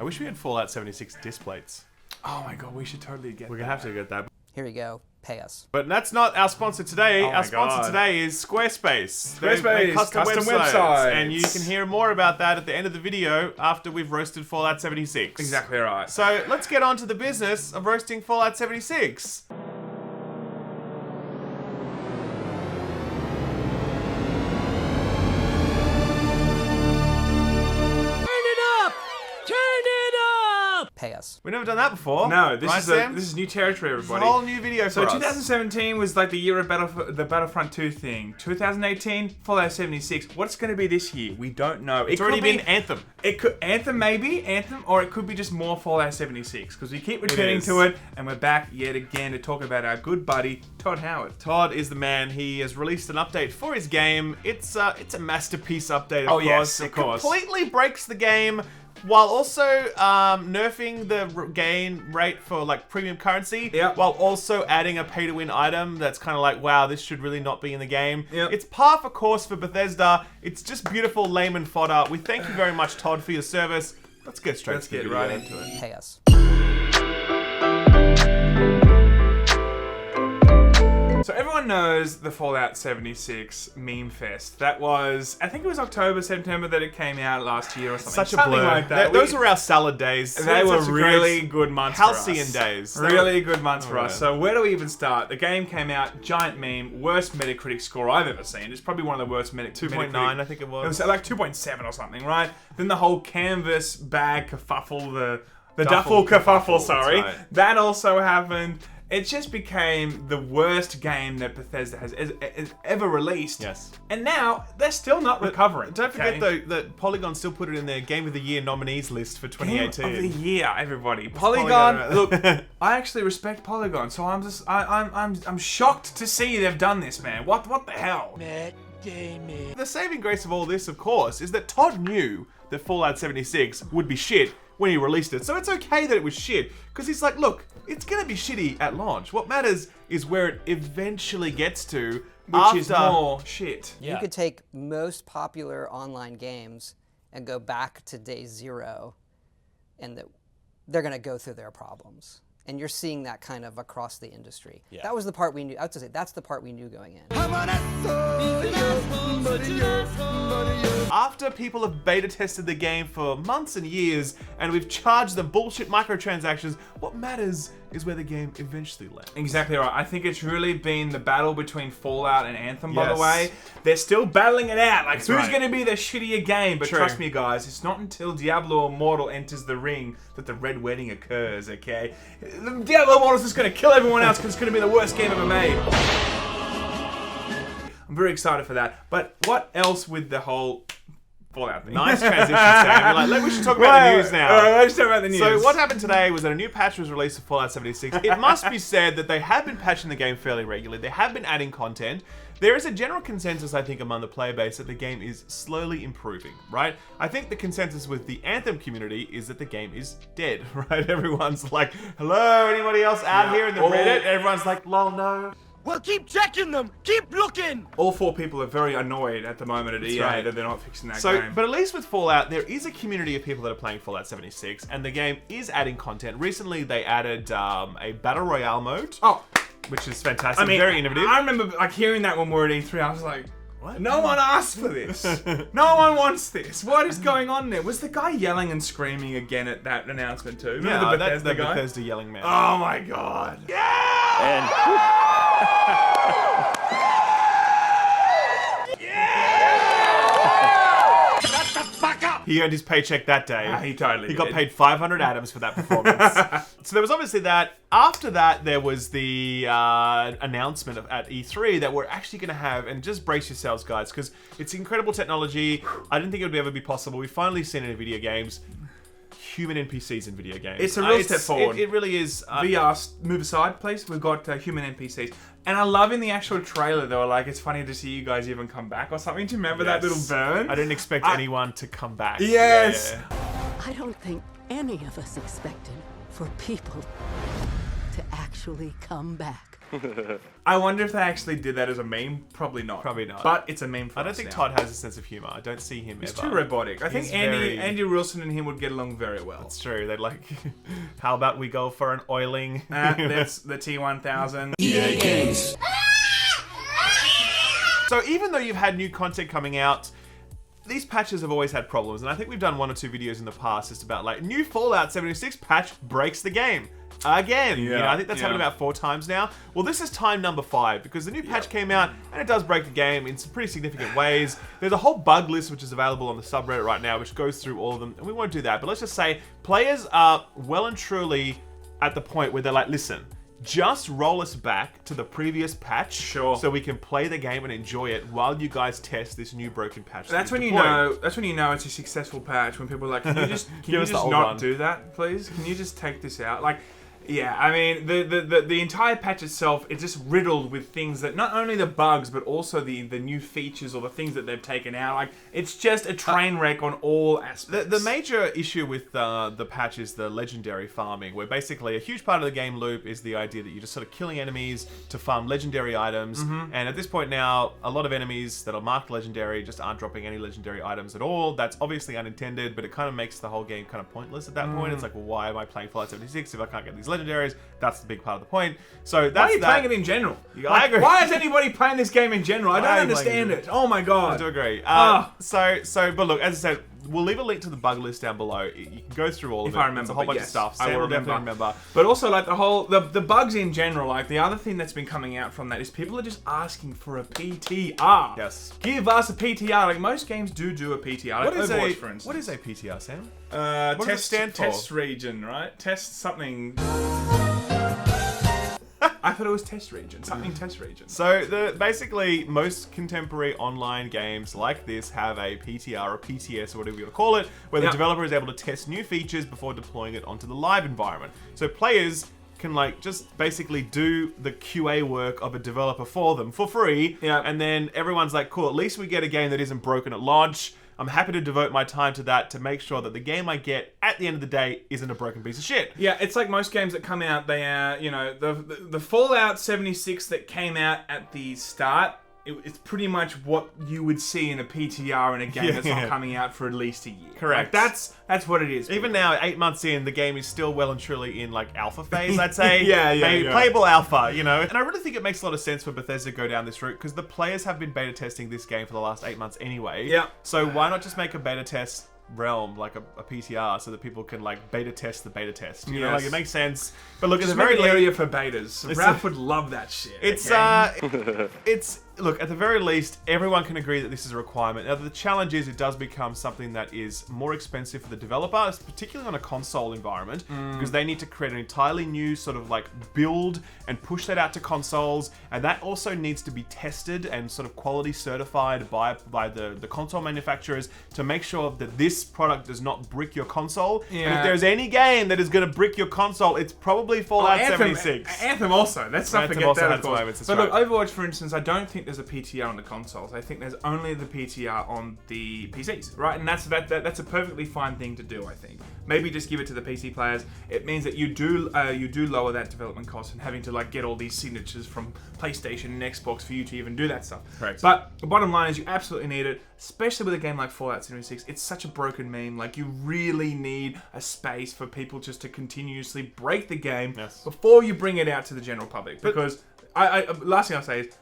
I wish we had Fallout 76 disc plates. Oh my god, we should totally get that. We're going to have to get that. Here we go. Pay us. But that's not our sponsor today. Our sponsor today is Squarespace. They make custom websites. And you can hear more about that at the end of the video after we've roasted Fallout 76. Exactly right. So let's get on to the business of roasting Fallout 76. Pay us. We've never done that before. No, this right, is new territory, everybody. It's a whole new video for so us. 2017 was like the year of the Battlefront 2 thing. 2018, Fallout 76. What's going to be this year? We don't know. It's already been Anthem. It could Anthem maybe, or it could be just more Fallout 76 because we keep returning to it, and we're back yet again to talk about our good buddy Todd Howard. Todd is the man. He has released an update for his game. It's a masterpiece update. Of course. Yes, of course. Completely breaks the game, while also nerfing the gain rate for like premium currency, while also adding a pay-to-win item that's kind of like, wow, this should really not be in the game. It's par for course for Bethesda. It's just beautiful layman fodder. We thank you very much, Todd, for your service. Let's get straight into it. Pay us. So everyone knows the Fallout 76 meme fest. That was, I think it was October, September that it came out last year or something. Such a blur. Like that. Those were our salad days. They were really good months for us. Halcyon days. Really good months for us. So where do we even start? The game came out, giant meme, worst Metacritic score I've ever seen. It's probably one of the worst Metacritic. 2.9, I think it was. It was like 2.7 or something, right? Then the whole canvas bag kerfuffle, the duffel kerfuffle, sorry. Right. That also happened. It just became the worst game that Bethesda has ever released. Yes. And now, they're still not recovering. Don't forget, though, that Polygon still put it in their Game of the Year nominees list for 2018. Game of the Year, everybody. Polygon, look, I actually respect Polygon, so I'm shocked to see they've done this, man. What the hell? The saving grace of all this, of course, is that Todd knew that Fallout 76 would be shit when he released it. So it's okay that it was shit, because he's like, look, it's gonna be shitty at launch. What matters is where it eventually gets to, which is more shit. You could take most popular online games and go back to day 0, and they're gonna go through their problems. And you're seeing that kind of across the industry. Yeah. That was the part we knew. I was to say, that's the part we knew going in. After people have beta tested the game for months and years, and we've charged them bullshit microtransactions, what matters is where the game eventually lands. Exactly right. I think it's really been the battle between Fallout and Anthem, by the way. They're still battling it out. Like, who's going to be the shittier game? But trust me, guys, it's not until Diablo Immortal enters the ring that the Red Wedding occurs, okay? Diablo Immortal is just going to kill everyone else because it's going to be the worst game ever made. I'm very excited for that. But what else with the whole Fallout thing? Nice transition, Sam. You're like, we should talk about the news now. Let's talk about the news. So what happened today was that a new patch was released for Fallout 76. It must be said that they have been patching the game fairly regularly. They have been adding content. There is a general consensus, I think, among the player base that the game is slowly improving, right? I think the consensus with the Anthem community is that the game is dead, right? Everyone's like, hello, anybody else out here in the Reddit? Everyone's like, lol, no. Well, keep checking them. Keep looking. All 4 people are very annoyed at the moment at EA that they're not fixing that game. But at least with Fallout, there is a community of people that are playing Fallout 76, and the game is adding content. Recently, they added a Battle Royale mode. Oh. Which is fantastic. I mean, very innovative. I remember like hearing that when we were at E3. I was like, what? No one asked for this. No one wants this. What is going on there? Was the guy yelling and screaming again at that announcement too? Remember that's the Bethesda yelling man. Oh my god. Yeah! Shut the fuck up! He earned his paycheck that day. He totally He got paid 500 atoms for that performance. So there was obviously that. After that, there was the announcement at E3 that we're actually going to have, and just brace yourselves, guys, because it's incredible technology. I didn't think it would ever be possible. We've finally seen it in video games. Human NPCs in video games. It's a real step forward. It really is. VR, move aside, please. We've got human NPCs. And I love in the actual trailer, they were like, it's funny to see you guys even come back or something. Do you remember that little burn? I didn't expect anyone to come back. Yes! I don't think any of us expected for people to actually come back. I wonder if they actually did that as a meme. Probably not. Probably not. But it's a meme for I don't us think now. Todd has a sense of humor. I don't see him He's ever. too robotic. I think He's Andy Wilson and him would get along very well. It's true. They'd like, how about we go for an oiling? That's the T1000. EA Games. So even though you've had new content coming out, these patches have always had problems, and I think we've done 1 or 2 videos in the past just about like new Fallout 76 patch breaks the game. Again, you know, I think that's happened about 4 times now. Well, this is time number 5 because the new patch came out and it does break the game in some pretty significant ways. There's a whole bug list which is available on the subreddit right now, which goes through all of them, and we won't do that. But let's just say players are well and truly at the point where they're like, listen, just roll us back to the previous patch, so we can play the game and enjoy it while you guys test this new broken patch. That's when you know. That's when you know it's a successful patch. When people are like, "Can you just, not do that, please? Can you just take this out?" Like, yeah, I mean, the entire patch itself is just riddled with things that not only the bugs, but also the new features or the things that they've taken out. Like, it's just a train wreck on all aspects. The major issue with the patch is the legendary farming, where basically a huge part of the game loop is the idea that you're just sort of killing enemies to farm legendary items. And at this point now, a lot of enemies that are marked legendary just aren't dropping any legendary items at all. That's obviously unintended, but it kind of makes the whole game kind of pointless at that point. It's like, well, why am I playing Fallout 76 if I can't get these legendaries? That's the big part of the point. So that's why are you playing it in general? I agree. Why is anybody playing this game in general? I don't understand it. Oh my god. I do agree. But look, as I said, we'll leave a link to the bug list down below. You can go through all of it. If I remember, it's a whole bunch of stuff. Sam will definitely remember. But also, like the bugs in general. Like the other thing that's been coming out from that is people are just asking for a PTR. Yes. Give us a PTR. Like most games do a PTR. Like Overwatch, for instance. What is a PTR, Sam? What does it stand for? Test region, right? Test something. I thought it was test region. Something test region. So basically most contemporary online games like this have a PTR or PTS or whatever you want to call it, where the developer is able to test new features before deploying it onto the live environment. So players can like just basically do the QA work of a developer for them for free. And then everyone's like, cool, at least we get a game that isn't broken at launch. I'm happy to devote my time to that to make sure that the game I get at the end of the day isn't a broken piece of shit. Yeah, it's like most games that come out, they are, you know, the Fallout 76 that came out at the start, it's pretty much what you would see in a PTR in a game that's not coming out for at least a year. Correct. Like, that's what it is. Even now, 8 months in, the game is still well and truly in like alpha phase, I'd say. Yeah. Playable alpha, you know. And I really think it makes a lot of sense for Bethesda to go down this route because the players have been beta testing this game for the last 8 months anyway. Yeah. So why not just make a beta test realm, like a PTR, so that people can like beta test the beta test. You know, like it makes sense. But look, it's a very area for betas. Ralph would love that shit. It's look, at the very least, everyone can agree that this is a requirement. Now, the challenge is it does become something that is more expensive for the developer, particularly on a console environment, because they need to create an entirely new sort of like build and push that out to consoles, and that also needs to be tested and sort of quality certified by the console manufacturers to make sure that this product does not brick your console. And if there's any game that is going to brick your console, it's probably Fallout 76. Anthem also. Let's not forget that, of course. But look, right. Overwatch, for instance, I don't think there's a PTR on the consoles. I think there's only the PTR on the PCs, right? And that's a perfectly fine thing to do, I think. Maybe just give it to the PC players. It means that you do lower that development cost and having to like get all these signatures from PlayStation and Xbox for you to even do that stuff. Correct. But the bottom line is you absolutely need it, especially with a game like Fallout 76. It's such a broken meme. Like, you really need a space for people just to continuously break the game before you bring it out to the general public. Because last thing I'll say is,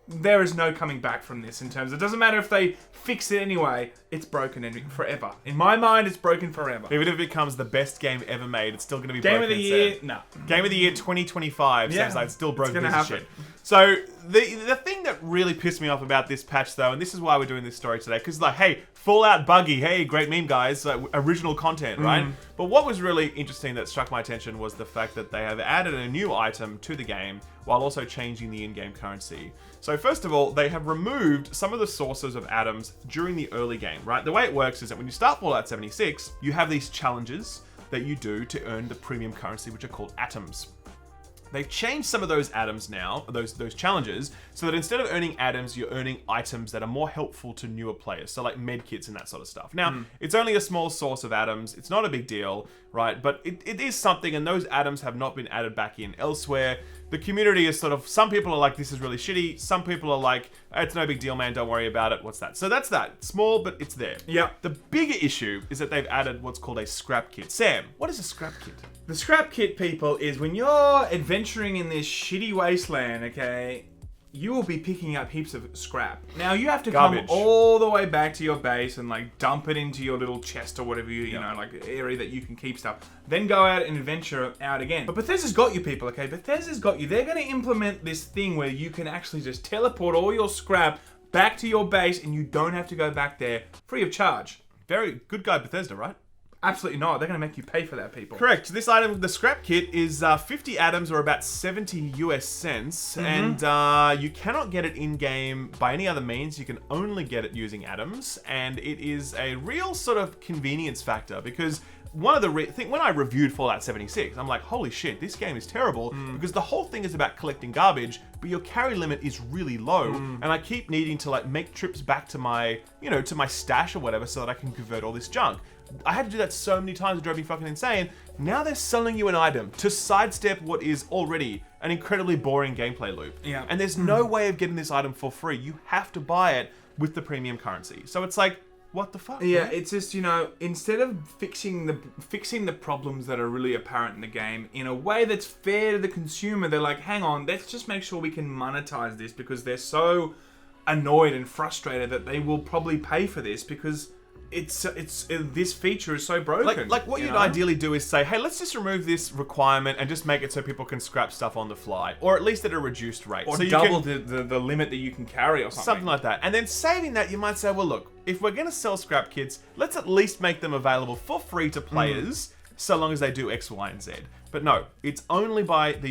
there is no coming back from this in terms of, it doesn't matter if they fix it anyway, it's broken forever. In my mind, it's broken forever. Even if it becomes the best game ever made, it's still going to be broken. Game of the year, no. Game of the year 2025 sounds like it's still broken piece of shit. So the thing that really pissed me off about this patch though, and this is why we're doing this story today, because like, hey, Fallout buggy, hey, great meme guys, original content, right? But what was really interesting that struck my attention was the fact that they have added a new item to the game while also changing the in-game currency. So first of all, they have removed some of the sources of atoms during the early game, right? The way it works is that when you start Fallout 76, you have these challenges that you do to earn the premium currency, which are called atoms. They've changed some of those atoms now, those challenges, so that instead of earning atoms, you're earning items that are more helpful to newer players. So like med kits and that sort of stuff. Now, it's only a small source of atoms. It's not a big deal, right? But it is something, and those atoms have not been added back in elsewhere. The community is sort of, some people are like, this is really shitty. Some people are like, it's no big deal, man. Don't worry about it. What's that? So that's that. Small, but it's there. Yeah. The bigger issue is that they've added what's called a scrap kit. Sam, what is a scrap kit? The scrap kit, people, is when you're adventuring in this shitty wasteland, okay, you will be picking up heaps of scrap. Now, you have to Garbage. come all the way back to your base and, like, dump it into your little chest or whatever, you know, like, area that you can keep stuff. Then go out and adventure out again. But Bethesda's got you, people, okay? Bethesda's got you. They're going to implement this thing where you can actually just teleport all your scrap back to your base and you don't have to go back there free of charge. Very good guy, Bethesda, right? Absolutely not. They're going to make you pay for that, people. Correct. This item, the scrap kit, is 50 atoms or about 70 US cents. And you cannot get it in-game by any other means. You can only get it using atoms. And it is a real sort of convenience factor because one of the when I reviewed Fallout 76, I'm like, holy shit, this game is terrible because the whole thing is about collecting garbage, but your carry limit is really low, and I keep needing to like make trips back to my, to my stash or whatever so that I can convert all this junk. I had to do that so many times, it drove me fucking insane. Now they're selling you an item to sidestep what is already an incredibly boring gameplay loop. Yeah. And there's no way of getting this item for free. You have to buy it with the premium currency. So it's like, what the fuck? Yeah, man? it's just, instead of fixing the problems that are really apparent in the game in a way that's fair to the consumer, they're like, hang on, let's just make sure we can monetize this because they're so annoyed and frustrated that they will probably pay for this because this feature is so broken. Like what you'd ideally do is say, hey, let's just remove this requirement and just make it so people can scrap stuff on the fly, or at least at a reduced rate. Or so double the limit that you can carry or something. Something like that. And then saving that, you might say, well, look, if we're going to sell scrap kits, let's at least make them available for free to players, so long as they do X, Y, and Z. But no, it's only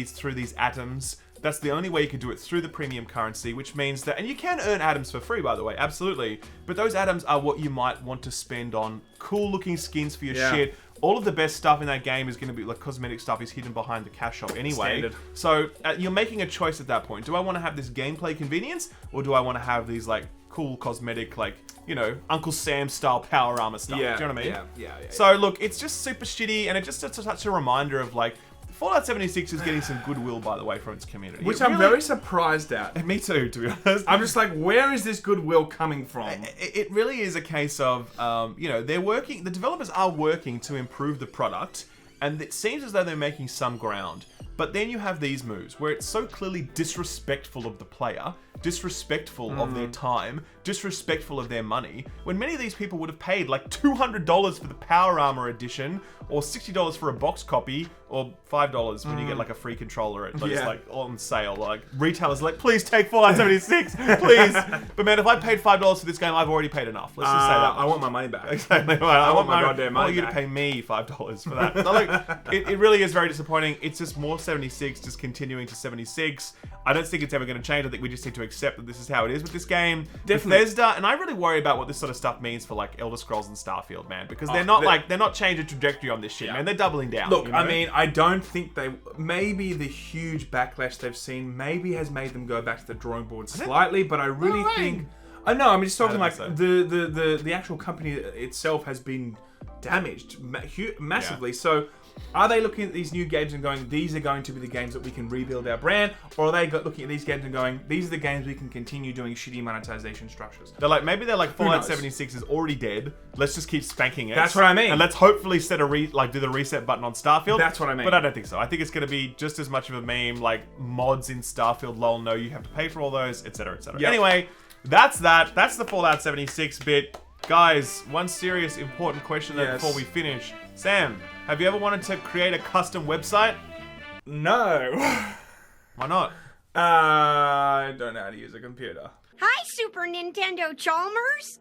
through these atoms. That's the only way you can do it, through the premium currency, which means that, and you can earn atoms for free, by the way, absolutely, but those atoms are what you might want to spend on cool looking skins for your shit. All of the best stuff in that game is going to be, like, cosmetic stuff is hidden behind the cash shop anyway. Standard. So you're making a choice at that point. Do I want to have this gameplay convenience, or do I want to have these, like, cool cosmetic, like, Uncle Sam style power armor stuff? Yeah, do you know what I mean? Yeah. So look, it's just super shitty, and it's just such a reminder of, like, Fallout 76 is getting some goodwill, by the way, from its community. Which I'm very surprised at. Me too, to be honest. I'm just like, where is this goodwill coming from? It really is a case of, the developers are working to improve the product, and it seems as though they're making some ground. But then you have these moves where it's so clearly disrespectful of the player, disrespectful of their time, disrespectful of their money, when many of these people would have paid like $200 for the Power Armor edition, or $60 for a box copy, or $5 when you get like a free controller at like on sale. Like retailers are like, please take Fallout 76, please. But man, if I paid $5 for this game, I've already paid enough. Let's just say that. I want my money back. Exactly. I want my goddamn money I want you to pay me $5 for that. So, like, it really is very disappointing. It's just more 76, just continuing to 76. I don't think it's ever going to change. I think we just need to accept that this is how it is with this game. Definitely. Bethesda, and I really worry about what this sort of stuff means for like Elder Scrolls and Starfield, man, because they're not changing trajectory on this shit, man. They're doubling down. Look, I mean, I don't think maybe the huge backlash they've seen maybe has made them go back to the drawing board slightly, but I really think. I know. I'm just talking like the actual company itself has been damaged massively. Yeah. So, are they looking at these new games and going, these are going to be the games that we can rebuild our brand, or are they looking at these games and going, these are the games we can continue doing shitty monetization structures? Maybe they're like Fallout 76 is already dead. Let's just keep spanking it. That's what I mean. And let's hopefully do the reset button on Starfield. That's what I mean. But I don't think so. I think it's going to be just as much of a meme, like mods in Starfield. Lol, no, you have to pay for all those, etc., etc. Yep. Anyway, that's that. That's the Fallout 76 bit. Guys, one serious important question before we finish. Sam, have you ever wanted to create a custom website? No. Why not? I don't know how to use a computer. Hi, Super Nintendo Chalmers.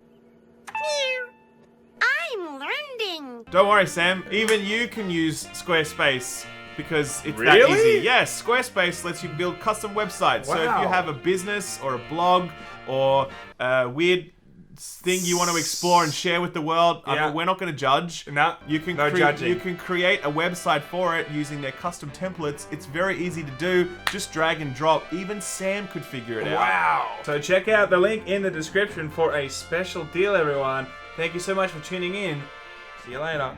I'm learning. Don't worry, Sam. Even you can use Squarespace because it's that Really? easy. Yes, Squarespace lets you build custom websites. So if Wow. you have a business or a blog or a weird thing you want to explore and share with the world, I Yeah. mean, we're not going to judge. No, You can no judging. You can create a website for it using their custom templates. It's very easy to do. Just drag and drop. Even Sam could figure it out. Wow. So check out the link in the description for a special deal, everyone. Thank you so much for tuning in. See you later.